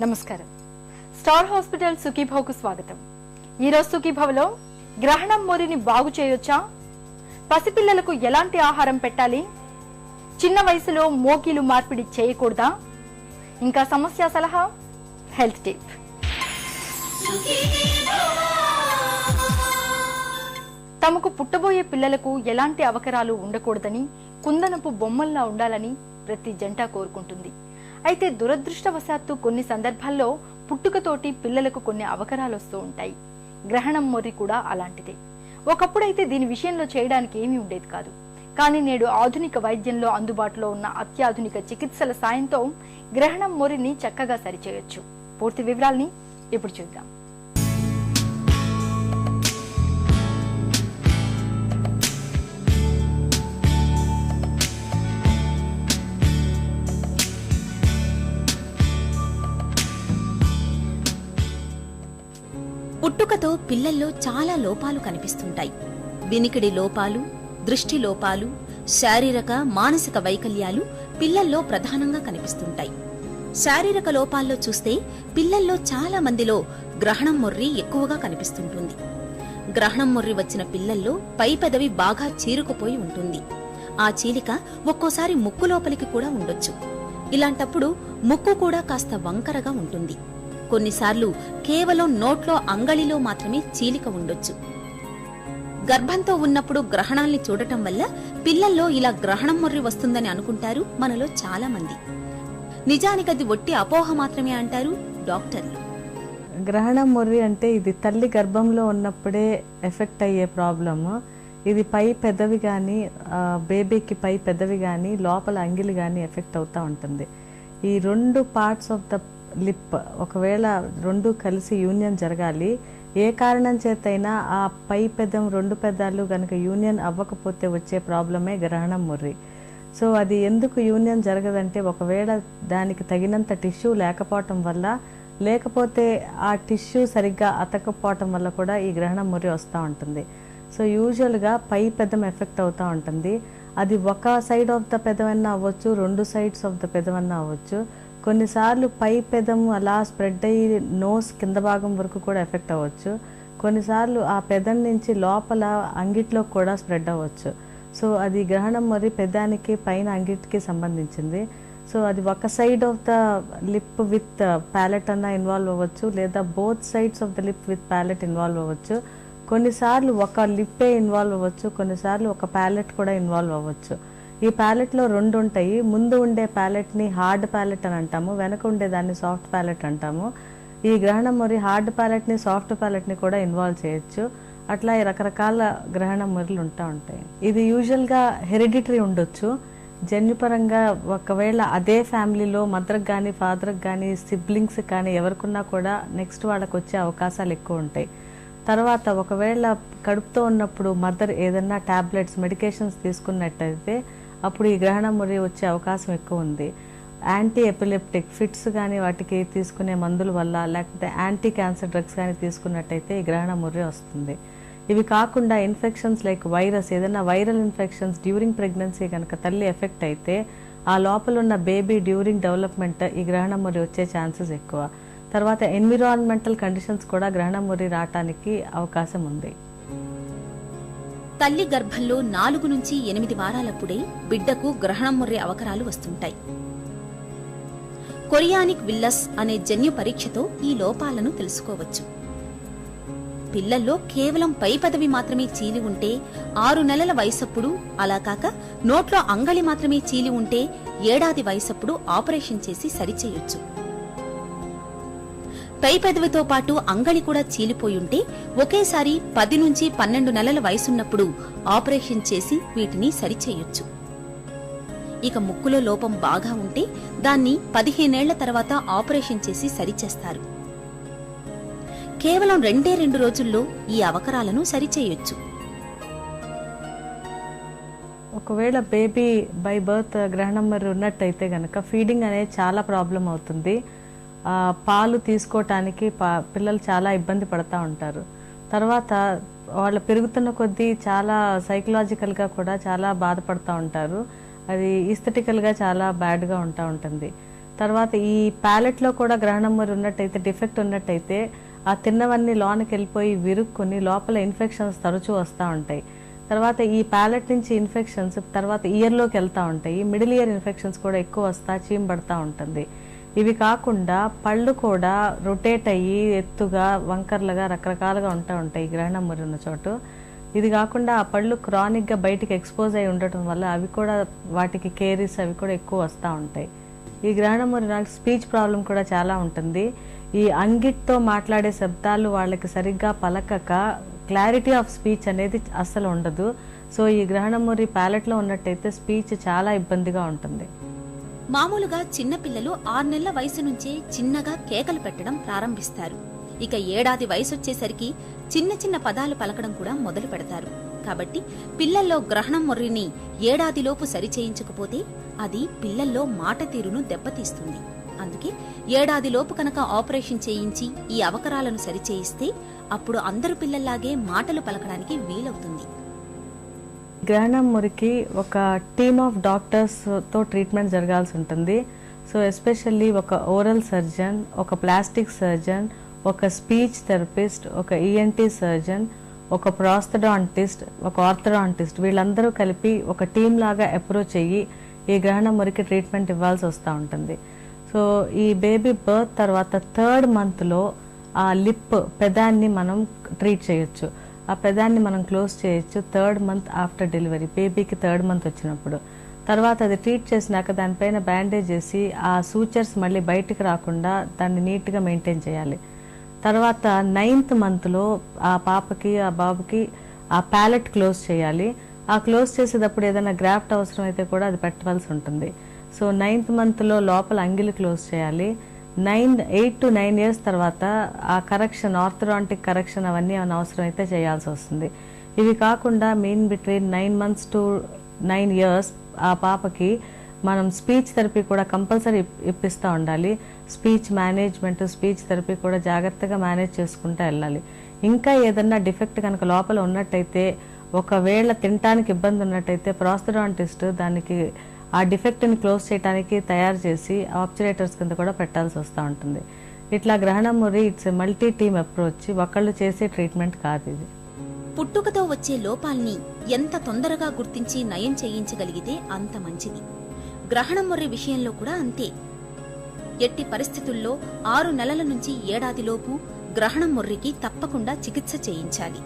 నమస్కారం. Star hospital సుఖీభవకు స్వాగతం. ఈ రోజు సుఖీభవలో గ్రహణం మొరిని బాగు చేయొచ్చా, పసిపిల్లలకు ఎలాంటి ఆహారం పెట్టాలి, చిన్న వయసులో మోకీలు మార్పిడి చేయకూడదా, ఇంకా సమస్య సలహా, హెల్త్ టిప్. తమకు పుట్టబోయే పిల్లలకు ఎలాంటి అవకరాలు ఉండకూడదని, కుందనపు బొమ్మల్లా ఉండాలని ప్రతి జంట కోరుకుంటుంది. అయితే దురదృష్టవశాత్తు కొన్ని సందర్భాల్లో పుట్టుకతోటి పిల్లలకు కొన్ని అవకరాలు వస్తూ ఉంటాయి. గ్రహణం మొర్రి కూడా అలాంటిదే. ఒకప్పుడైతే దీని విషయంలో చేయడానికి ఏమీ ఉండేది కాదు. కానీ నేడు ఆధునిక వైద్యంలో అందుబాటులో ఉన్న అత్యాధునిక చికిత్సల సాయంతో గ్రహణం మొర్రిని చక్కగా సరిచేయొచ్చు. పూర్తి వివరాల్ని ఇప్పుడు చూద్దాం. పుట్టుకతో పిల్లల్లో చాలా లోపాలు కనిపిస్తుంటాయి. వినికిడి లోపాలు, దృష్టి లోపాలు, శారీరక మానసిక వైకల్యాలు పిల్లల్లో ప్రధానంగా కనిపిస్తుంటాయి. శారీరక లోపాల్లో చూస్తే పిల్లల్లో చాలా మందిలో గ్రహణం మొర్రి ఎక్కువగా కనిపిస్తుంటుంది. గ్రహణం మొర్రి వచ్చిన పిల్లల్లో పై పెదవి బాగా చీరుకుపోయి ఉంటుంది. ఆ చీలిక ఒక్కోసారి ముక్కు లోపలికి కూడా ఉండొచ్చు. ఇలాంటప్పుడు ముక్కు కూడా కాస్త వంకరగా ఉంటుంది. కొన్నిసార్లు కేవలం నోట్లో అంగళిలో మాత్రమే చీలిక ఉండొచ్చు. గర్భంతో ఉన్నప్పుడు గ్రహణాల్ని చూడటం వల్ల పిల్లల్లో ఇలా గ్రహణం మొర్రి వస్తుందని అనుకుంటారు మనలో చాలా మంది. నిజానికది ఒట్టి అపోహ మాత్రమే అంటారు డాక్టర్లు. గ్రహణం మొర్రి అంటే ఇది తల్లి గర్భంలో ఉన్నప్పుడే ఎఫెక్ట్ అయ్యే ప్రాబ్లమ్. ఇది పై పెదవి కానీ, బేబీకి పై పెదవి కానీ, లోపల అంగిలి కానీ ఎఫెక్ట్ అవుతూ ఉంటుంది. ఈ రెండు పార్ట్స్ ఆఫ్ ద లిప్ ఒకవేళ రెండు కలిసి యూనియన్ జరగాలి. ఏ కారణం చేతైనా ఆ పై పెదం రెండు పెదాలు గనక యూనియన్ అవ్వకపోతే వచ్చే ప్రాబ్లమే గ్రహణం మొర్రి. సో అది ఎందుకు యూనియన్ జరగదంటే ఒకవేళ దానికి తగినంత టిష్యూ లేకపోవటం వల్ల, లేకపోతే ఆ టిష్యూ సరిగ్గా అతకపోవటం వల్ల కూడా ఈ గ్రహణం మొర్రి వస్తూ ఉంటుంది. సో యూజువల్గా పై పెదం ఎఫెక్ట్ అవుతూ ఉంటుంది. అది ఒక సైడ్ ఆఫ్ ద పెదవన్నా అవ్వచ్చు, రెండు సైడ్స్ ఆఫ్ ద పెదవన్నా అవ్వచ్చు. కొన్నిసార్లు పై పెదం అలా స్ప్రెడ్ అయ్యి నోస్ కింద భాగం వరకు కూడా ఎఫెక్ట్ అవ్వచ్చు. కొన్నిసార్లు ఆ పెదం నుంచి లోపల అంగిట్లో కూడా స్ప్రెడ్ అవ్వచ్చు. సో అది గ్రహణం మొర్రి పెదానికి పైన అంగిటికి సంబంధించింది. సో అది ఒక side of the lip with palate అన్న ఇన్వాల్వ్ అవ్వచ్చు, లేదా both sides of the lip with palate involve అవ్వచ్చు. కొన్నిసార్లు ఒక లిప్పే ఇన్వాల్వ్ అవ్వచ్చు, కొన్నిసార్లు ఒక ప్యాలెట్ కూడా ఇన్వాల్వ్ అవ్వచ్చు. ఈ ప్యాలెట్లో రెండు ఉంటాయి. ముందు ఉండే ప్యాలెట్ని హార్డ్ ప్యాలెట్ అని అంటాము, వెనక ఉండేదాన్ని సాఫ్ట్ ప్యాలెట్ అంటాము. ఈ గ్రహణం మొర్రి హార్డ్ ప్యాలెట్ని, సాఫ్ట్ ప్యాలెట్ని కూడా ఇన్వాల్వ్ చేయొచ్చు. అట్లా రకరకాల గ్రహణం మొర్రిలు ఉంటాయి. ఇది యూజువల్గా హెరిడిటరీ ఉండొచ్చు. జన్యుపరంగా ఒకవేళ అదే ఫ్యామిలీలో మదర్కి కానీ, ఫాదర్కి కానీ, సిబ్లింగ్స్ కానీ ఎవరికున్నా కూడా నెక్స్ట్ వాళ్ళకి వచ్చే అవకాశాలు ఎక్కువ ఉంటాయి. తర్వాత ఒకవేళ కడుపుతో ఉన్నప్పుడు మదర్ ఏదన్నా టాబ్లెట్స్, మెడికేషన్స్ తీసుకున్నట్టయితే అప్పుడు ఈ గ్రహణం మొర్రి వచ్చే అవకాశం ఎక్కువ ఉంది. యాంటీ ఎపిలెప్టిక్ ఫిట్స్ కానీ వాటికి తీసుకునే మందుల వల్ల, లేకపోతే యాంటీ క్యాన్సర్ డ్రగ్స్ కానీ తీసుకున్నట్టయితే ఈ గ్రహణం మొర్రి వస్తుంది. ఇవి కాకుండా ఇన్ఫెక్షన్స్ లైక్ వైరస్, ఏదైనా వైరల్ ఇన్ఫెక్షన్స్ డ్యూరింగ్ ప్రెగ్నెన్సీ కనుక తల్లి ఎఫెక్ట్ అయితే ఆ లోపల ఉన్న బేబీ డ్యూరింగ్ డెవలప్మెంట్ ఈ గ్రహణం మొర్రి వచ్చే ఛాన్సెస్ ఎక్కువ. తర్వాత ఎన్విరాన్మెంటల్ కండిషన్స్ కూడా గ్రహణం మొర్రి రావటానికి అవకాశం ఉంది. తల్లి గర్భంలో 4 నుంచి 8 వారాలప్పుడే బిడ్డకు గ్రహణం మొర్రి అవకరాలు వస్తుంటాయి. కొరియానిక్ విల్లస్ అనే జన్యు పరీక్షతో ఈ లోపాలను తెలుసుకోవచ్చు. పిల్లల్లో కేవలం పై పదవి మాత్రమే చీలి ఉంటే 6 నెలల వయసప్పుడు, అలా కాక నోట్లో అంగళి మాత్రమే చీలి ఉంటే 1 ఏడాది వయసప్పుడు ఆపరేషన్ చేసి సరిచేయొచ్చు. పై పెదవితో పాటు అంగళి కూడా చీలిపోయుంటే ఒకేసారి 10 నుంచి 12 నెలల వయసున్నప్పుడు ఆపరేషన్ చేసి వీటిని సరిచేయొచ్చు. ఇక ముక్కులో లోపం బాగా ఉంటే దాన్ని 15 ఏళ్ల తర్వాత ఆపరేషన్ చేసి సరిచేస్తారు. కేవలం 2 రోజుల్లో ఈ అవకరాలను సరిచేయొచ్చు. ఒకవేళ బేబీ బై బర్త్ గ్రహణం మొర్రి ఉన్నట్టయితే గనక ఫీడింగ్ అనేది చాలా ప్రాబ్లం అవుతుంది. పాలు తీసుకోవటానికి పిల్లలు చాలా ఇబ్బంది పడతా ఉంటారు. తర్వాత వాళ్ళు పెరుగుతున్న కొద్దీ చాలా సైకలాజికల్గా కూడా చాలా బాధపడుతూ ఉంటారు. అది ఈస్థెటికల్గా చాలా బ్యాడ్గా ఉంటుంది. తర్వాత ఈ ప్యాలెట్ లో కూడా గ్రహణం మురి ఉన్నట్టయితే, డిఫెక్ట్ ఉన్నట్టయితే ఆ తిన్నవన్నీ లోనికి వెళ్ళిపోయి విరుక్కుని లోపల ఇన్ఫెక్షన్స్ తరచూ వస్తూ ఉంటాయి. తర్వాత ఈ ప్యాలెట్ నుంచి ఇన్ఫెక్షన్స్ తర్వాత ఇయర్లోకి వెళ్తూ ఉంటాయి. మిడిల్ ఇయర్ ఇన్ఫెక్షన్స్ కూడా ఎక్కువ వస్తా చీమబడతా ఉంటుంది. ఇవి కాకుండా పళ్ళు కూడా రొటేట్ అయ్యి ఎత్తుగా వంకర్లుగా రకరకాలుగా ఉంటూ ఉంటాయి ఈ గ్రహణం మురి ఉన్న చోటు. ఇది కాకుండా ఆ పళ్ళు క్రానిక్గా బయటికి ఎక్స్పోజ్ అయి ఉండటం వల్ల అవి కూడా వాటికి కేరీస్ అవి కూడా ఎక్కువ వస్తూ ఉంటాయి. ఈ గ్రహణం మురి నాకు స్పీచ్ ప్రాబ్లం కూడా చాలా ఉంటుంది. ఈ అంగిట్తో మాట్లాడే శబ్దాలు వాళ్ళకి సరిగ్గా పలకక క్లారిటీ ఆఫ్ స్పీచ్ అనేది అస్సలు ఉండదు. సో ఈ గ్రహణం మురి ప్యాలెట్లో ఉన్నట్టయితే స్పీచ్ చాలా ఇబ్బందిగా ఉంటుంది. మామూలుగా చిన్నపిల్లలు 6 నెలల వయసు నుంచే చిన్నగా కేకలు పెట్టడం ప్రారంభిస్తారు. ఇక 1 ఏడాది వయసొచ్చేసరికి చిన్న చిన్న పదాలు పలకడం కూడా మొదలు పెడతారు. కాబట్టి పిల్లల్లో గ్రహణం మొర్రిని 1 ఏడాదిలోపు సరిచేయించకపోతే అది పిల్లల్లో మాట తీరును దెబ్బతీస్తుంది. అందుకే 1 ఏడాదిలోపు కనుక ఆపరేషన్ చేయించి ఈ అవకరాలను సరిచేయిస్తే అప్పుడు అందరు పిల్లల్లాగే మాటలు పలకడానికి వీలవుతుంది. గ్రహణం మురికి ఒక టీమ్ ఆఫ్ డాక్టర్స్ తో ట్రీట్మెంట్ జరగాల్సి ఉంటుంది. సో ఎస్పెషల్లీ ఒక ఓరల్ సర్జన్, ఒక ప్లాస్టిక్ సర్జన్, ఒక స్పీచ్ థెరపిస్ట్, ఒక ఈఎన్టీ సర్జన్, ఒక ప్రాస్థడాంటిస్ట్, ఒక ఆర్థడాంటిస్ట్ వీళ్ళందరూ కలిపి ఒక టీం లాగా అప్రోచ్ అయ్యి ఈ గ్రహణం మురికి ట్రీట్మెంట్ ఇవ్వాల్సి వస్తూ ఉంటుంది. సో ఈ బేబీ బర్త్ తర్వాత 3rd మంత్లో ఆ లిప్ పెదాన్ని మనం ట్రీట్ చేయొచ్చు. ఆ పెదాన్ని మనం క్లోజ్ చేయొచ్చు 3rd మంత్ ఆఫ్టర్ డెలివరీ, బేబీకి 3rd మంత్ వచ్చినప్పుడు. తర్వాత అది ట్రీట్ చేసినాక దానిపైన బ్యాండేజ్ చేసి ఆ సూచర్స్ మళ్ళీ బయటికి రాకుండా దాన్ని నీట్గా మెయింటైన్ చేయాలి. తర్వాత 9th మంత్లో ఆ పాపకి ఆ బాబుకి ఆ ప్యాలెట్ క్లోజ్ చేయాలి. ఆ క్లోజ్ చేసేటప్పుడు ఏదైనా గ్రాఫ్ట్ అవసరం అయితే కూడా అది పెట్టవలసి ఉంటుంది. సో 9th మంత్లో లోపల అంగిలి క్లోజ్ చేయాలి. 8 to 9 years తర్వాత ఆ కరెక్షన్, ఆర్థోడాంటిక్ కరెక్షన్ అవన్నీ అవసరం అయితే చేయాల్సి వస్తుంది. ఇవి కాకుండా బిట్వీన్ 9 months to 9 years ఆ పాపకి మనం స్పీచ్ థెరపీ కూడా కంపల్సరీ ఇప్పిస్తూ ఉండాలి. స్పీచ్ మేనేజ్మెంట్, స్పీచ్ థెరపీ కూడా జాగ్రత్తగా మేనేజ్ చేసుకుంటూ వెళ్ళాలి. ఇంకా ఏదన్నా డిఫెక్ట్ కనుక లోపల ఉన్నట్టయితే, ఒకవేళ తినటానికి ఇబ్బంది ఉన్నట్టయితే ప్రాస్థడాంటిస్ట్ దానికి ఆ డిఫెక్ట్ని క్లోజ్ చేయడానికి తయారు చేసి ఆబ్చరేటర్స్ కింద కూడా పెట్టాల్సి వస్తూ ఉంటుంది. ఇట్లా గ్రహణం మురి ఇట్స్ మల్టీ టీమ్ అప్రోచ్, ఒకళ్ళు చేసే ట్రీట్మెంట్ కాదు ఇది. పుట్టుకతో వచ్చే లోపాల్ని ఎంత తొందరగా గుర్తించి నయం చేయించగలిగితే అంత మంచిది. గ్రహణం మొర్రి విషయంలో కూడా అంతే. ఎట్టి పరిస్థితుల్లో 6 నెలల నుంచి 1 ఏడాదిలోపు గ్రహణం మొర్రికి తప్పకుండా చికిత్స చేయించాలి.